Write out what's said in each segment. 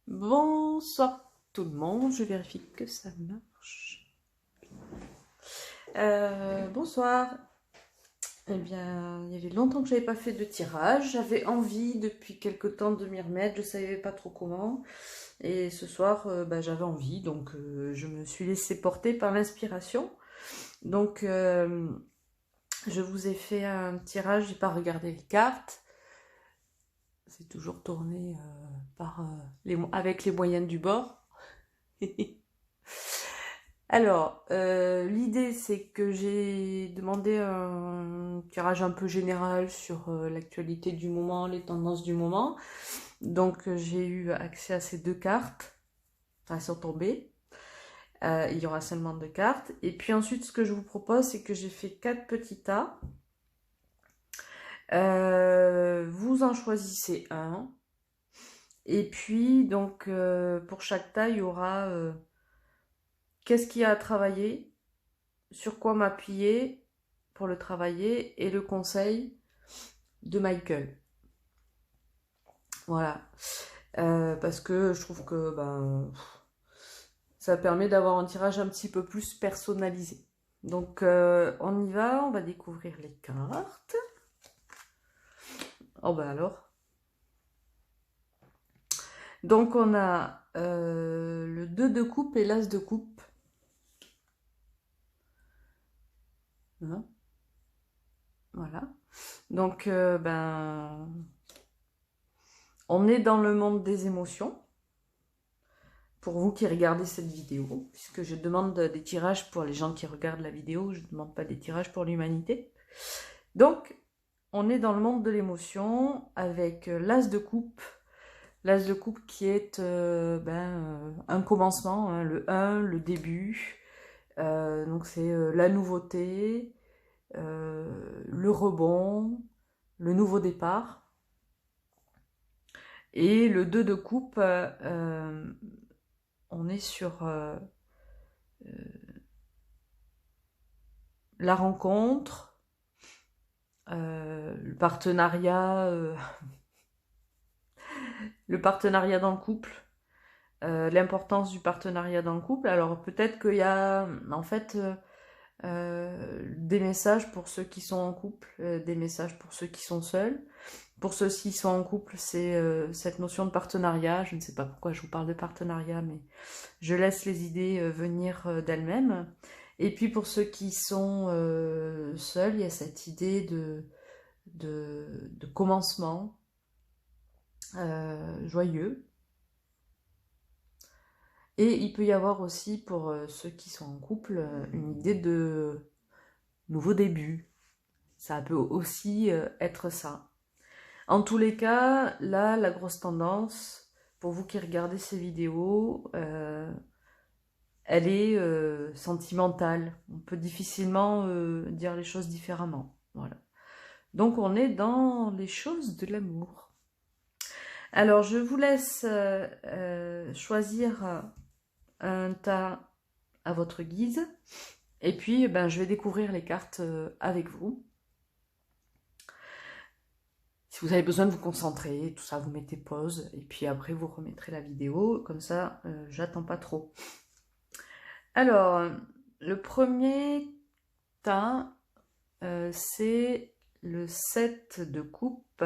Bonsoir tout le monde, je vérifie que ça marche. Bonsoir. Eh bien, il y avait longtemps que j'avais pas fait de tirage. J'avais envie depuis quelque temps de m'y remettre, je savais pas trop comment. Et ce soir, j'avais envie, donc je me suis laissée porter par l'inspiration. Donc, je vous ai fait un tirage, j'ai pas regardé les cartes. C'est toujours tourné avec les moyens du bord. Alors, l'idée c'est que j'ai demandé un tirage un peu général sur l'actualité du moment, les tendances du moment. Donc j'ai eu accès à ces deux cartes. Enfin, elles sont tombées. Il y aura seulement deux cartes. Et puis ensuite, ce que je vous propose, c'est que j'ai fait quatre petits tas. Vous en choisissez un. Et puis, donc, pour chaque tas, il y aura qu'est-ce qu'il y a à travailler, sur quoi m'appuyer pour le travailler et le conseil de Michael. Voilà. Parce que je trouve que ça permet d'avoir un tirage un petit peu plus personnalisé. Donc on y va, on va découvrir les cartes. Oh ben alors. Donc on a le 2 de coupe et l'as de coupe. Hein, voilà. Donc on est dans le monde des émotions. Pour vous qui regardez cette vidéo, puisque je demande des tirages pour les gens qui regardent la vidéo, je ne demande pas des tirages pour l'humanité. Donc, on est dans le monde de l'émotion avec l'as de coupe. L'as de coupe qui est un commencement, hein, le 1, le début. Donc c'est la nouveauté, le rebond, le nouveau départ. Et le 2 de coupe, on est sur la rencontre, le partenariat dans le couple, l'importance du partenariat dans le couple. Alors peut-être qu'il y a en fait des messages pour ceux qui sont en couple, des messages pour ceux qui sont seuls. Pour ceux qui sont en couple, c'est cette notion de partenariat. Je ne sais pas pourquoi je vous parle de partenariat, mais je laisse les idées venir d'elles-mêmes. Et puis pour ceux qui sont seuls, il y a cette idée de commencement joyeux. Et il peut y avoir aussi pour ceux qui sont en couple une idée de nouveau début. Ça peut aussi être ça. En tous les cas, là, la grosse tendance, pour vous qui regardez ces vidéos, elle est sentimentale. On peut difficilement dire les choses différemment. Voilà. Donc on est dans les choses de l'amour. Alors je vous laisse choisir un tas à votre guise. Et puis je vais découvrir les cartes avec vous. Si vous avez besoin de vous concentrer, tout ça, vous mettez pause. Et puis après vous remettrez la vidéo. Comme ça, j'attends pas trop. Alors, le premier tas, c'est le 7 de coupe.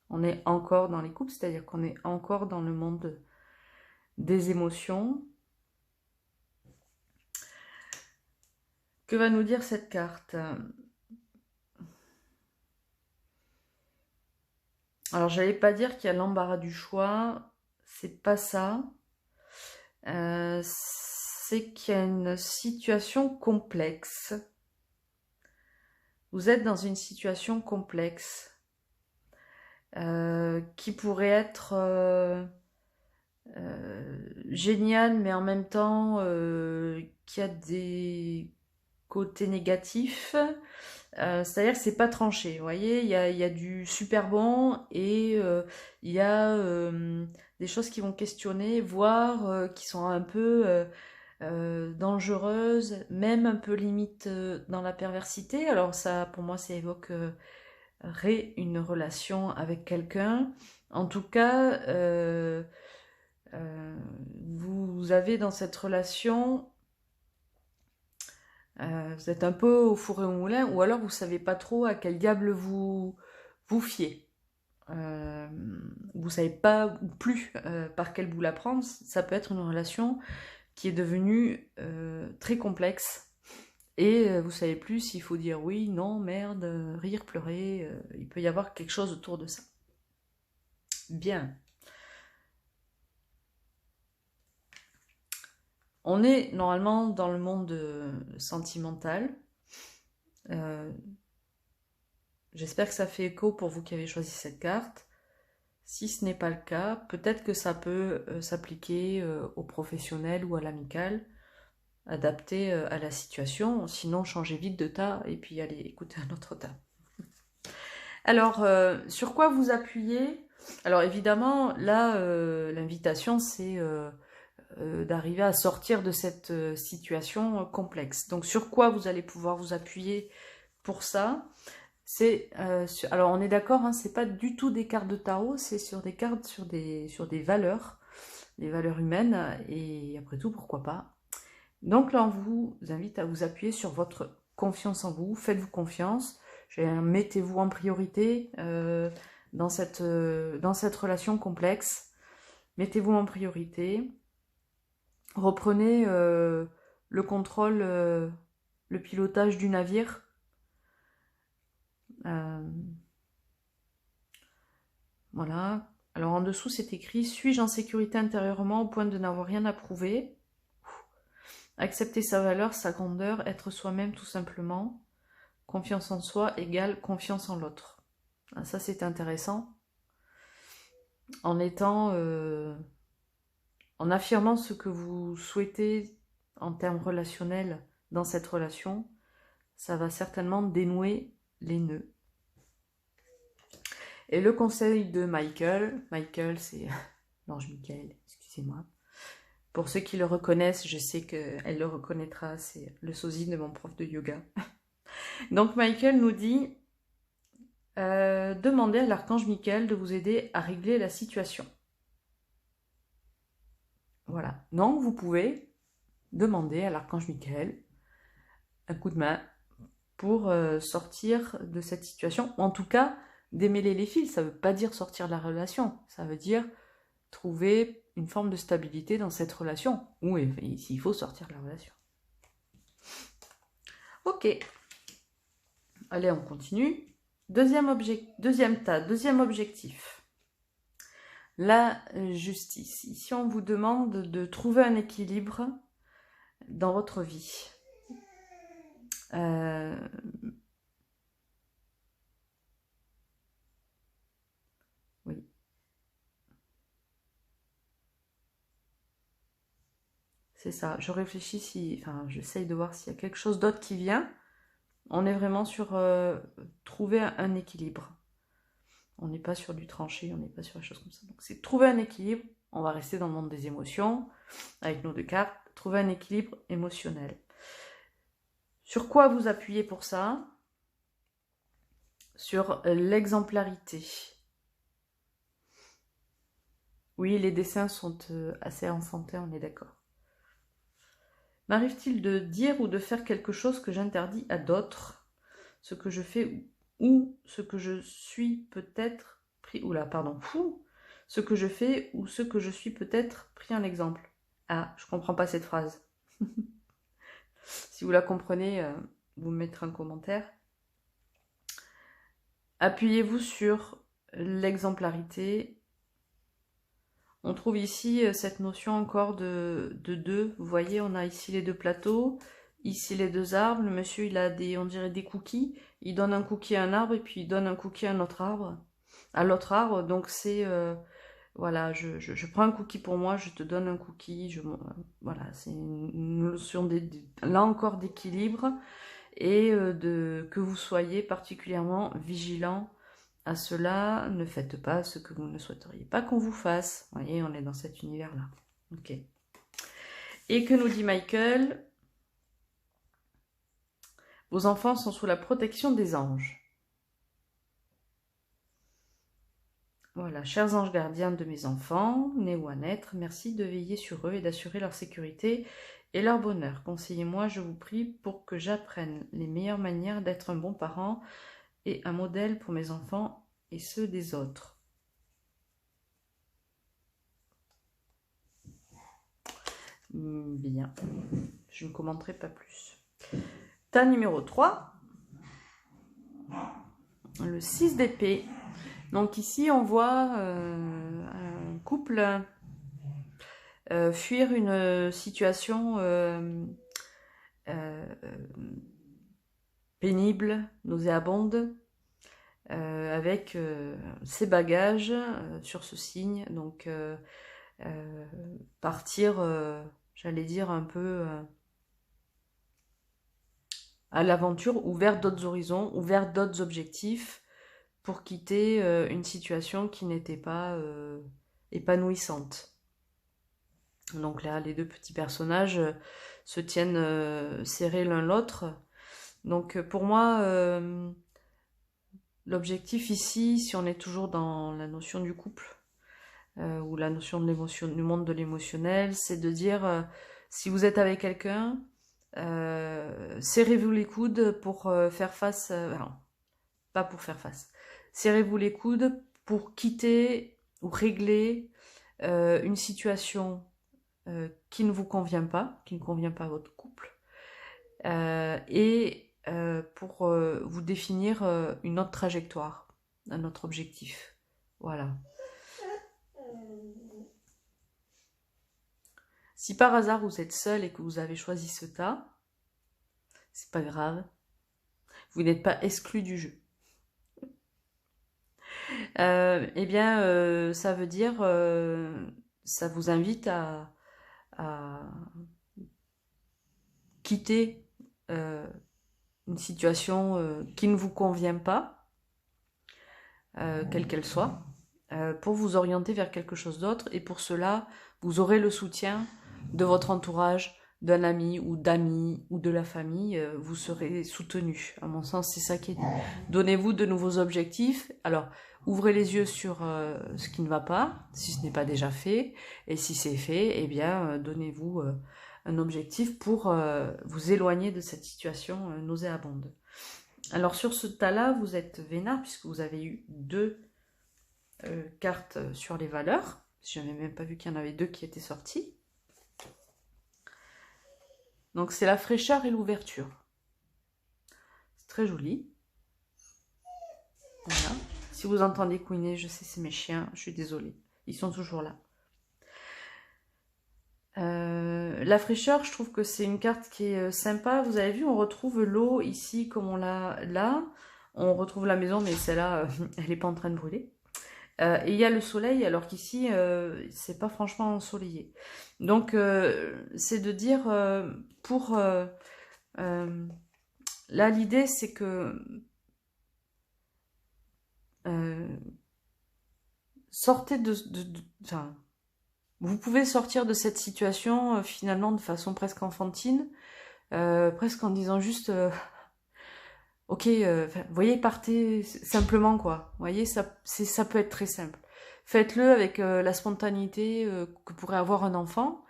On est encore dans les coupes, c'est-à-dire qu'on est encore dans le monde des émotions. Que va nous dire cette carte? Alors, j'allais pas dire qu'il y a l'embarras du choix, c'est pas ça. C'est qu'il y a une situation complexe. Vous êtes dans une situation complexe qui pourrait être géniale, mais en même temps qui a des côtés négatifs. C'est-à-dire que c'est pas tranché, vous voyez, il y a du super bon et il y a des choses qui vont questionner, voire qui sont un peu dangereuses, même un peu limite dans la perversité. Alors ça, pour moi, ça évoquerait une relation avec quelqu'un. En tout cas, Vous avez dans cette relation, vous êtes un peu au four et au moulin, ou alors vous savez pas trop à quel diable vous fiez. Vous savez pas ou plus par quel bout la prendre. Ça peut être une relation qui est devenue très complexe. Et vous savez plus s'il faut dire oui, non, merde, rire, pleurer. Il peut y avoir quelque chose autour de ça. Bien. On est normalement dans le monde sentimental. J'espère que ça fait écho pour vous qui avez choisi cette carte. Si ce n'est pas le cas, peut-être que ça peut s'appliquer au professionnel ou à l'amical, adapté à la situation. Sinon, changez vite de tas et puis allez écouter un autre tas. Alors, sur quoi vous appuyez? Alors évidemment, là, l'invitation, c'est d'arriver à sortir de cette situation complexe. Donc, sur quoi vous allez pouvoir vous appuyer pour ça? C'est alors on est d'accord, hein, c'est pas du tout des cartes de tarot, c'est sur des cartes sur des valeurs humaines, et après tout, pourquoi pas. Donc là, on vous invite à vous appuyer sur votre confiance en vous, faites-vous confiance, mettez-vous en priorité dans cette relation complexe, mettez-vous en priorité, reprenez le contrôle, le pilotage du navire. Voilà. Alors en dessous, c'est écrit « Suis-je en sécurité intérieurement au point de n'avoir rien à prouver ?» Accepter sa valeur, sa grandeur, être soi-même tout simplement. Confiance en soi égale confiance en l'autre. Ça, c'est intéressant. En étant... en affirmant ce que vous souhaitez en termes relationnels dans cette relation, ça va certainement dénouer les nœuds. Et le conseil de Michael, c'est l'ange Michael, excusez-moi. Pour ceux qui le reconnaissent, je sais qu'elle le reconnaîtra, c'est le sosie de mon prof de yoga. Donc Michael nous dit, demandez à l'archange Michael de vous aider à régler la situation. Voilà. Donc vous pouvez demander à l'archange Michael un coup de main pour sortir de cette situation, ou en tout cas démêler les fils. Ça ne veut pas dire sortir de la relation, ça veut dire trouver une forme de stabilité dans cette relation, ou s'il faut sortir de la relation. Ok, allez, on continue. Deuxième objectif. La justice. Ici, on vous demande de trouver un équilibre dans votre vie. Oui. C'est ça. Je réfléchis j'essaye de voir s'il y a quelque chose d'autre qui vient. On est vraiment sur trouver un équilibre. On n'est pas sur du tranché, on n'est pas sur des choses comme ça. Donc c'est trouver un équilibre. On va rester dans le monde des émotions avec nos deux cartes. Trouver un équilibre émotionnel. Sur quoi vous appuyez pour ça? Sur l'exemplarité. Oui, les dessins sont assez enfantins, on est d'accord. M'arrive-t-il de dire ou de faire quelque chose que j'interdis à d'autres? Ce que je fais ou ce que je suis peut-être pris... Oula, pardon. Ce que je fais ou ce que je suis peut-être pris en exemple. Ah, je comprends pas cette phrase. Si vous la comprenez, vous me mettrez un commentaire. Appuyez-vous sur l'exemplarité. On trouve ici cette notion encore de deux. Vous voyez, on a ici les deux plateaux, ici les deux arbres. Le monsieur, il a on dirait des cookies. Il donne un cookie à un arbre et puis il donne un cookie à un autre arbre. À l'autre arbre, donc c'est... voilà, je prends un cookie pour moi, je te donne un cookie. Voilà, c'est une notion, là encore, d'équilibre. Et que vous soyez particulièrement vigilant à cela, ne faites pas ce que vous ne souhaiteriez pas qu'on vous fasse. Vous voyez, on est dans cet univers-là. Ok. Et que nous dit Michael? Vos enfants sont sous la protection des anges. Voilà, chers anges gardiens de mes enfants, nés ou à naître, merci de veiller sur eux et d'assurer leur sécurité et leur bonheur. Conseillez-moi, je vous prie, pour que j'apprenne les meilleures manières d'être un bon parent et un modèle pour mes enfants et ceux des autres. Bien, je ne commenterai pas plus. Tas numéro 3, le 6 d'épée. Donc ici, on voit un couple fuir une situation pénible, nauséabonde, avec ses bagages sur ce signe. Donc partir, j'allais dire, un peu à l'aventure, ou vers d'autres horizons, ou vers d'autres objectifs, pour quitter une situation qui n'était pas épanouissante. Donc là, les deux petits personnages se tiennent serrés l'un l'autre. Donc pour moi, l'objectif ici, si on est toujours dans la notion du couple, ou la notion de l'émotion, du monde de l'émotionnel, c'est de dire, si vous êtes avec quelqu'un, serrez-vous les coudes pour faire face, non, pas pour faire face, serrez-vous les coudes pour quitter ou régler une situation qui ne vous convient pas, qui ne convient pas à votre couple, et pour vous définir une autre trajectoire, un autre objectif. Voilà. Si par hasard vous êtes seul et que vous avez choisi ce tas, c'est pas grave, vous n'êtes pas exclu du jeu. Eh bien, ça veut dire, ça vous invite à quitter une situation qui ne vous convient pas, quelle qu'elle soit, pour vous orienter vers quelque chose d'autre. Et pour cela, vous aurez le soutien de votre entourage, d'un ami ou d'amis ou de la famille. Vous serez soutenu. À mon sens, c'est ça qui est dit. Donnez-vous de nouveaux objectifs. Alors, ouvrez les yeux sur ce qui ne va pas, si ce n'est pas déjà fait. Et si c'est fait, eh bien, donnez-vous un objectif pour vous éloigner de cette situation nauséabonde. Alors, sur ce tas-là, vous êtes vénard, puisque vous avez eu deux cartes sur les valeurs. Je n'avais même pas vu qu'il y en avait deux qui étaient sorties. Donc, c'est la fraîcheur et l'ouverture. C'est très joli. Voilà. Si vous entendez couiner, je sais, c'est mes chiens, je suis désolée. Ils sont toujours là. La fraîcheur, je trouve que c'est une carte qui est sympa. Vous avez vu, on retrouve l'eau ici comme on l'a là. On retrouve la maison, mais celle-là, elle n'est pas en train de brûler. Et il y a le soleil, alors qu'ici, c'est pas franchement ensoleillé. Donc, c'est de dire, là, l'idée, c'est que sortez enfin, vous pouvez sortir de cette situation, finalement, de façon presque enfantine, presque en disant juste... ok, vous voyez, partez simplement, quoi. Vous voyez, ça peut être très simple. Faites-le avec la spontanéité que pourrait avoir un enfant.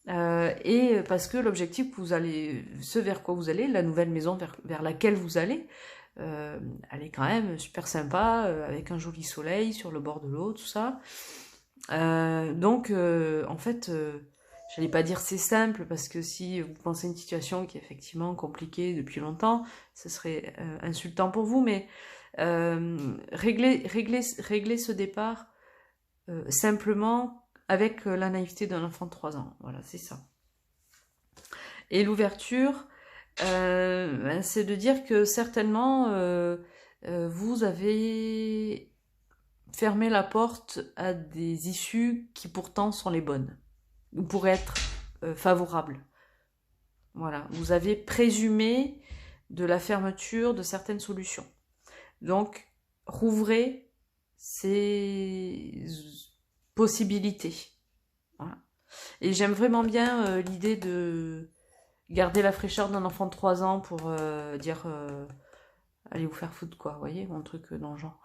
Et parce que l'objectif que vous allez, ce vers quoi vous allez, la nouvelle maison vers laquelle vous allez, elle est quand même super sympa, avec un joli soleil sur le bord de l'eau, tout ça. Donc, en fait... j'allais pas dire c'est simple, parce que si vous pensez à une situation qui est effectivement compliquée depuis longtemps, ce serait insultant pour vous, mais régler ce départ simplement avec la naïveté d'un enfant de 3 ans. Voilà, c'est ça. Et l'ouverture, c'est de dire que certainement, vous avez fermé la porte à des issues qui pourtant sont les bonnes, ou pourraient être favorables. Voilà, vous avez présumé de la fermeture de certaines solutions. Donc, rouvrez ces possibilités. Voilà. Et j'aime vraiment bien l'idée de garder la fraîcheur d'un enfant de 3 ans pour dire allez vous faire foutre, quoi, vous voyez, un truc dans le genre.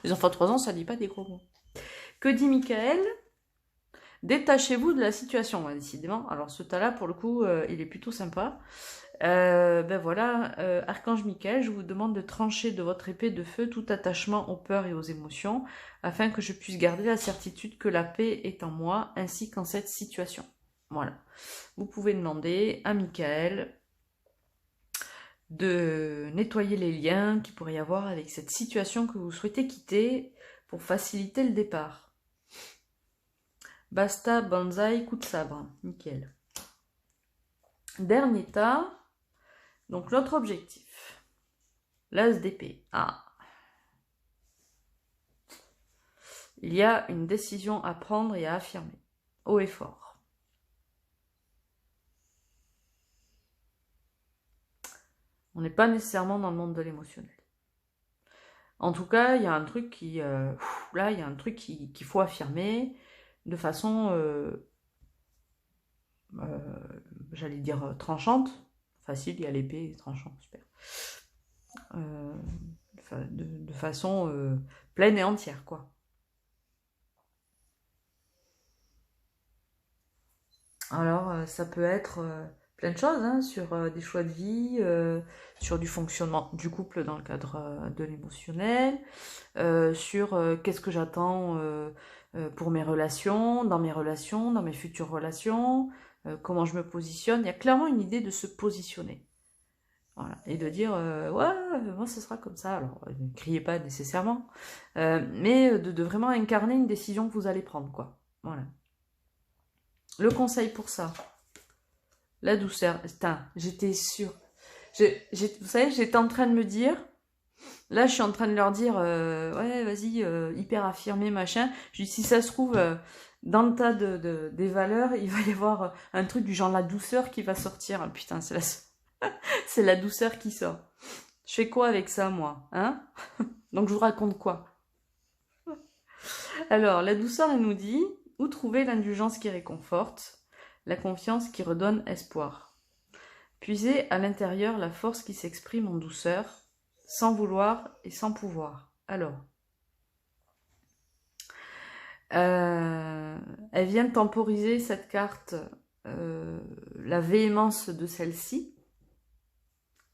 Les enfants de 3 ans, ça dit pas des gros mots. Que dit Michael? Détachez-vous de la situation, ouais, décidément. Alors ce tas-là, pour le coup, il est plutôt sympa. Ben voilà, Archange Michael, je vous demande de trancher de votre épée de feu tout attachement aux peurs et aux émotions, afin que je puisse garder la certitude que la paix est en moi, ainsi qu'en cette situation. Voilà. Vous pouvez demander à Michael de nettoyer les liens qu'il pourrait y avoir avec cette situation que vous souhaitez quitter pour faciliter le départ. Basta, banzai, coup de sabre. Nickel. Dernier tas. Donc notre objectif. L'as d'épée. Ah. Il y a une décision à prendre et à affirmer. Haut et fort. On n'est pas nécessairement dans le monde de l'émotionnel. En tout cas, il y a un truc qui... là, il y a un truc qu'il faut affirmer de façon... j'allais dire tranchante. Facile, il y a l'épée, tranchant, super. De façon pleine et entière, quoi. Alors, ça peut être plein de choses, hein, sur des choix de vie, sur du fonctionnement du couple dans le cadre de l'émotionnel, sur qu'est-ce que j'attends pour mes relations, dans mes futures relations, comment je me positionne. Il y a clairement une idée de se positionner. Voilà. Et de dire, ouais, moi ce sera comme ça. Alors, ne criez pas nécessairement, mais de vraiment incarner une décision que vous allez prendre, quoi. Voilà. Le conseil pour ça, la douceur. Putain, j'étais sûre. Vous savez, j'étais en train de me dire, là je suis en train de leur dire, ouais, vas-y, hyper affirmé, machin. Je dis, si ça se trouve, dans le tas des valeurs, il va y avoir un truc du genre la douceur qui va sortir. Putain, c'est la douceur qui sort. Je fais quoi avec ça, moi, hein? Donc je vous raconte quoi? Alors, la douceur, elle nous dit, où trouver l'indulgence qui réconforte, la confiance qui redonne espoir. Puisez à l'intérieur la force qui s'exprime en douceur, sans vouloir et sans pouvoir. Alors, elle vient temporiser cette carte, la véhémence de celle-ci.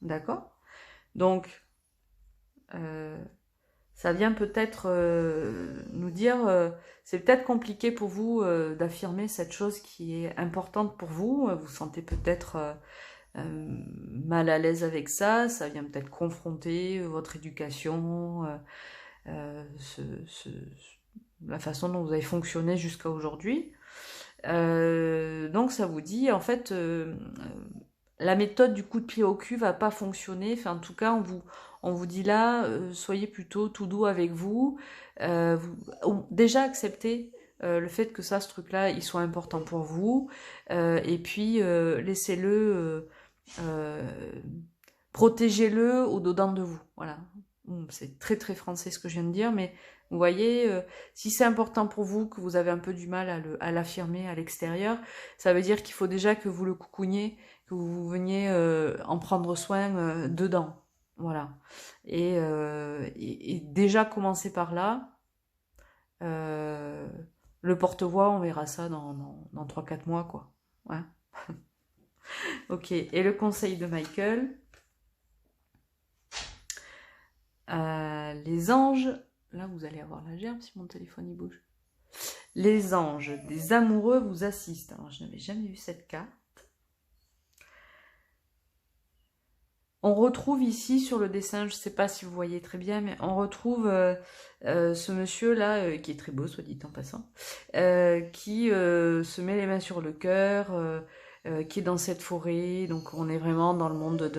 D'accord? Donc, ça vient peut-être nous dire, c'est peut-être compliqué pour vous d'affirmer cette chose qui est importante pour vous. Vous sentez peut-être mal à l'aise avec ça. Ça vient peut-être confronter votre éducation, la façon dont vous avez fonctionné jusqu'à aujourd'hui. Donc ça vous dit, en fait, la méthode du coup de pied au cul va pas fonctionner. Enfin, en tout cas, on vous dit là, soyez plutôt tout doux avec vous. Déjà acceptez le fait que ça, ce truc-là, il soit important pour vous. Et puis, laissez-le, protégez-le au-dedans de vous. Voilà. C'est très très français ce que je viens de dire, mais vous voyez, si c'est important pour vous, que vous avez un peu du mal à l'affirmer à l'extérieur, ça veut dire qu'il faut déjà que vous le coucougniez, que vous veniez en prendre soin dedans. Voilà. Et déjà commencer par là, le porte-voix, on verra ça dans 3-4 mois, quoi. Ouais. Ok, et le conseil de Michael, les anges, là vous allez avoir la gerbe si mon téléphone il bouge. Les anges des amoureux vous assistent. Alors je n'avais jamais vu cette carte. On retrouve ici sur le dessin, je ne sais pas si vous voyez très bien, mais on retrouve ce monsieur-là, qui est très beau, soit dit en passant, qui se met les mains sur le cœur, qui est dans cette forêt. Donc on est vraiment dans le monde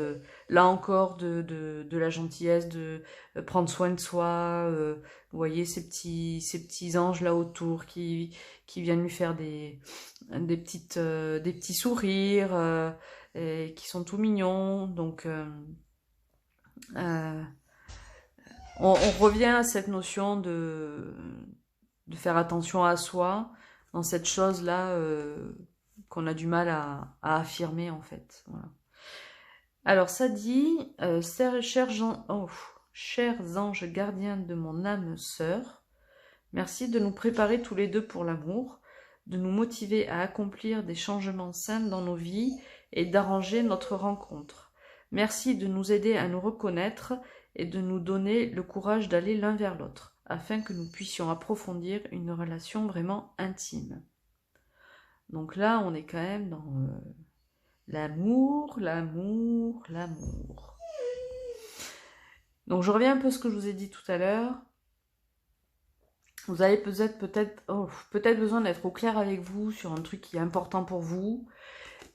là encore, de la gentillesse, de prendre soin de soi. Vous voyez ces petits anges là autour qui viennent lui faire des petits sourires. Et qui sont tout mignons. Donc, on revient à cette notion de faire attention à soi dans cette chose-là qu'on a du mal à affirmer, en fait. Voilà. Alors, ça dit, cher Jean... Oh, chers anges gardiens de mon âme sœur, merci de nous préparer tous les deux pour l'amour, de nous motiver à accomplir des changements sains dans nos vies et d'arranger notre rencontre. Merci de nous aider à nous reconnaître et de nous donner le courage d'aller l'un vers l'autre, afin que nous puissions approfondir une relation vraiment intime. Donc là, on est quand même dans l'amour, l'amour, l'amour. Donc je reviens un peu à ce que je vous ai dit tout à l'heure. Vous avez peut-être besoin d'être au clair avec vous sur un truc qui est important pour vous.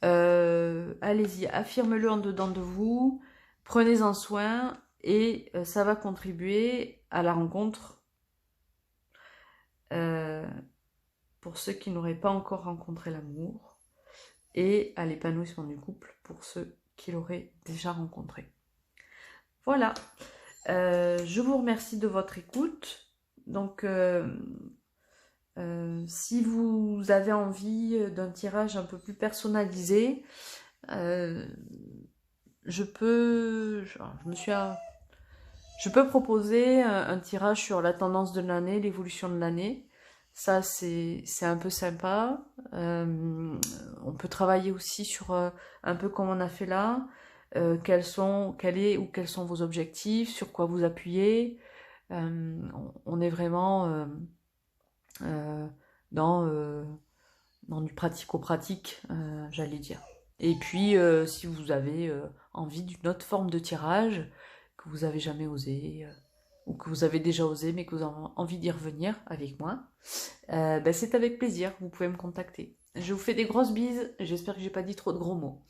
Allez-y, affirmez-le en dedans de vous, prenez-en soin et ça va contribuer à la rencontre pour ceux qui n'auraient pas encore rencontré l'amour et à l'épanouissement du couple pour ceux qui l'auraient déjà rencontré. Voilà, je vous remercie de votre écoute. Donc, si vous avez envie d'un tirage un peu plus personnalisé, je peux proposer un tirage sur la tendance de l'année, l'évolution de l'année. Ça, c'est un peu sympa. On peut travailler aussi sur un peu comme on a fait là. Quels sont vos objectifs, sur quoi vous appuyez. On est vraiment dans du pratico-pratique, j'allais dire. Et puis, si vous avez envie d'une autre forme de tirage, que vous avez jamais osé, ou que vous avez déjà osé, mais que vous avez envie d'y revenir avec moi, c'est avec plaisir, vous pouvez me contacter. Je vous fais des grosses bises, j'espère que j'ai pas dit trop de gros mots.